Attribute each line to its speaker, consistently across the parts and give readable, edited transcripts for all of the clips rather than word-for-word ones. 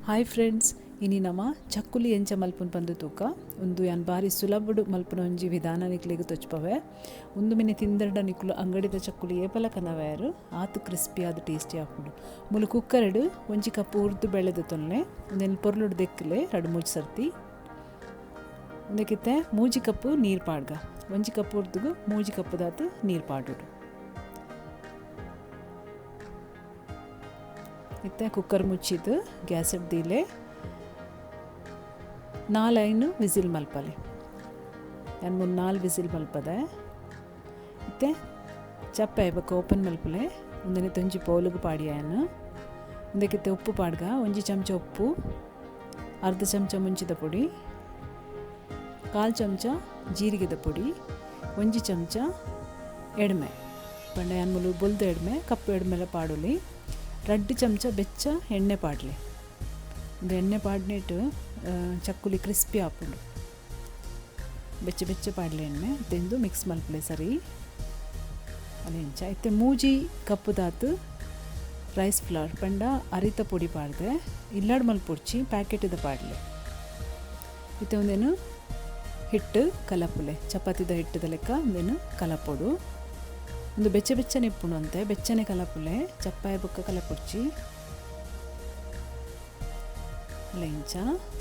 Speaker 1: Hi friends, ಇನಿ ನಮ್ಮ ಚಕ್ಕುಲಿ ಎಂಚ ಮಲ್ಪುನ ಪಂದು ತೂಕ ಒಂದು ಯಾನ್ ಬಾರಿ ಸುಲಭಡು ಮಲ್ಪುನ ಒಂಜಿ ವಿಧಾನ ನಿಕ್ಲೆಗ್ ತೋಚ್ಪವೆ. ಒಂದು ಮಿನಿ ತಿಂದರ್ಡ ನಿಕ್ಲು ಅಂಗಡಿದ ಚಕ್ಕುಲಿ ಏಪಲ ಕನವ್ಯಾರು ಆತು ಕ್ರಿಸ್ಪಿ ಆದ ಟೇಸ್ಟಿ ಆಪುಂಡು. ಮುಲು ಕುಕ್ಕರ್ಡ್ ಒಂಜಿ ಕಪ್ ಉರ್ದು ಬೆಳೆದ ತೊಲ್ಲೆ ಒಂದೆನ್ ಪೊರ್ಲುಡು ದೆಕ್ಕಲೆ 2-3 ಸರ್ತಿ ಒಂದಕ್ಕಿತ್ತೆ 3 ಕಪ್ ನೀರು ಪಾಡ್ಗ. ಒಂಜಿ ಕಪ್ ಉರ್ದುಗು 3 ಕಪ್ ದಾತು ನೀರು ಪಾಡುಡು. ಇತ್ತೆ ಕುಕ್ಕರ್ ಮುಚ್ಚಿದ್ದು ಗ್ಯಾಸ್ ಹಿಡ್ದಿಲೆ 4 ವಿಸಿಲ್ ಮಲ್ಪಲೆ. ನಾನು 3-4 ವಿಸಿಲ್ ಮಲ್ಪದೆ. ಇತ್ತೆ ಚಪ್ಪೆ ಬಕ್ಕ ಓಪನ್ ಮಲ್ಪಲೆ ಒಂದನೆ ತೊಂಜಿ ಪೋಲುಗು ಪಾಡಿಯಾನು. ಒಂದಕ್ಕಿತ್ತೆ ಉಪ್ಪು ಪಾಡ್ಗ, 1 ಚಮಚ ಉಪ್ಪು, ಅರ್ಧ ಚಮಚ ಮುಂಚಿದ ಪುಡಿ, 1/4 ಚಮಚ ಜೀರಿಗೆದ ಪುಡಿ, 1 ಚಮಚ ಎಡ್ಮೆ ಪಂಡ ಯಾನ್ ಮುಲು ಬೊಲ್ದ ಎಡ್ಮೆ ಕಪ್ಪು ಎಡ್ಮೆಲ ಪಾಡುಲಿ. 2 ಚಮಚ ಬೆಚ್ಚ ಎಣ್ಣೆ ಪಾಡ್ಲೆ. ಒಂದು ಎಣ್ಣೆ ಪಾಡ್ನಿಟ್ಟು ಚಕ್ಕುಲಿ ಕ್ರಿಸ್ಪಿ ಆಪುಂಡು. ಬೆಚ್ಚ ಬೆಚ್ಚ ಪಾಡ್ಲೆ ಎಣ್ಣೆ ತೆಂದು ಮಿಕ್ಸ್ ಮಲ್ಪಲೆ ಸರಿ ಅಲೆಂಚ. ಇತ್ತೆ 3 ಕಪ್ ದಾತು ರೈಸ್ ಫ್ಲವರ್ ಪಂಡ ಅರಿತ ಪುಡಿ ಪಾಡ್ದೆ ಇಲ್ಲಾಡ್ ಮಲ್ಪುಡ್ಚಿ ಪ್ಯಾಕೆಟ್ದ ಪಾಡ್ಲೆ. ಇತ್ತೆ ಒಂದೇನು ಹಿಟ್ಟು ಕಲಪುಲೆ, ಚಪಾತಿದ ಹಿಟ್ಟದ ಲೆಕ್ಕ ಒಂದೇನು ಕಲಪೊಡು. ಒಂದು ಬೆಚ್ಚನೆ ಇಪ್ಪುಂಡು ಅಂತೆ ಬೆಚ್ಚನೆ ಕಲಪುಲೆ ಚಪ್ಪಾಯ ಬೊಕ್ಕ ಕಲಪುಡ್ಚಿ ಇಂಚ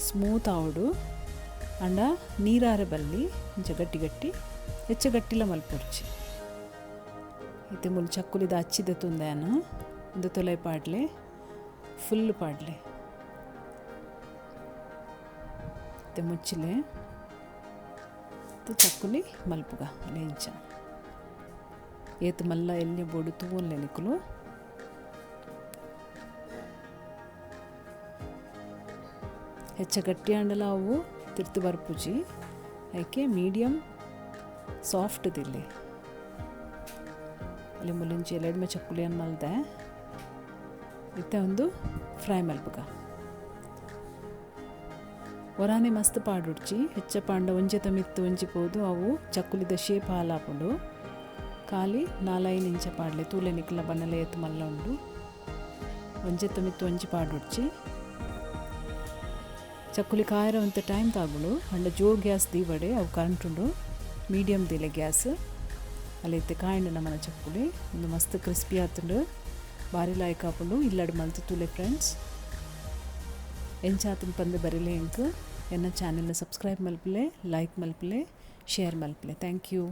Speaker 1: ಸ್ಮೂತ್ ಆವಡು ಅಂಡ ನೀರಾರ ಬಲ್ಲಿ ಇಂಚ ಗಟ್ಟಿ ಹೆಚ್ಚು ಗಟ್ಟಿಲ ಮಲ್ಪುಡ್ಚಿ. ಇತ್ತೆ ಮುಲ್ ಚಕ್ಕುಲಿದ ಹಚ್ಚಿದ ತುಂದಾನು ಒಂದು ತೊಲೆ ಪಾಡ್ಲೆ ಫುಲ್ ಪಾಡ್ಲೆ. ಇತ್ತೆ ಮುಚ್ಚಿಲೆ ಚಕ್ಕುಲಿ ಮಲ್ಪುಗ ಅಲೆ ಇಂಚ ಏತು ಮಲ್ಲ ಎಲ್ಲಿ ಬೋಡು ತೂವೊಲ್ಲೆ ನಿಕ್ಕಲು. ಹೆಚ್ಚ ಗಟ್ಟಿ ಅಂಡಲ ಅವು ತಿರ್ತು ಬರ್ಪುಜಿ ಯಾಕೆ ಮೀಡಿಯಮ್ ಸಾಫ್ಟ್ ದಿಲ್ಲಿ ಅಲ್ಲಿ ಮುಲಿಂಚಿ ಎಲೆಡ್ಮೆ ಚಕ್ಕುಲಿಯನ್ನು ಮಲ್ದೆ. ಇತ್ತೆ ಒಂದು ಫ್ರೈ ಮಲ್ಪುಗ ಒರಾನೆ ಮಸ್ತ್ ಪಾಡುಡ್ಚಿ ಹೆಚ್ಚ ಪಾಂಡ ಒಂಜಿ ತಮಿತ್ತು ಒಂಜಿ ಪೋದು ಅವು ಚಕ್ಕುಲಿದ ಶೇಪ್ ಹಾಲಾಪುಂಡು. ಖಾಲಿ 4-5 ಇಂಚ ಪಾಡ್ಲೆ ತೂಲೆ ನಿಕ್ಲ ಬಣ್ಣಲೆ ಎತ್ತು ಮಲ್ಲ ಉಂಡು. ಒಂಜೆತ್ತ ಮಿತ್ತು ಒಂಜಿ ಪಾಡುಡ್ಚಿ ಚಕ್ಕುಲಿ ಕಾಯರ ಒಂತ ಟೈಮ್ ತಾಗುಳು ಅಂಡ ಜೋರ್ ಗ್ಯಾಸ್ ದೀವಡೆ ಅವು ಕರೆಂಟ್ ಉಂಡು ಮೀಡಿಯಮ್ ದಿಲೆ ಗ್ಯಾಸ್ ಅಲ್ಲಿ ಇತ್ತೆ ಕಾಯಂಡು ನಮ್ಮನ ಚಕ್ಕುಲಿ ಒಂದು ಮಸ್ತ್ ಕ್ರಿಸ್ಪಿ ಆತುಂಡು ಬಾರಿ ಲಾಯ್ಕ್ ಆಪುಂಡು. ಇಲ್ಲಡು ಮಲ್ತು ತೂಲೆ ಫ್ರೆಂಡ್ಸ್ ಎಂಚಾತನ ಪಂದು ಬರಿಲೆ ಎಂಕ್ ಎನ್ನ ಚಾನೆಲ್ನ ಸಬ್ಸ್ಕ್ರೈಬ್ ಮಲ್ಪಲೆ, ಲೈಕ್ ಮಲ್ಪಲೆ, ಶೇರ್ ಮಲ್ಪಲೆ. Thank you.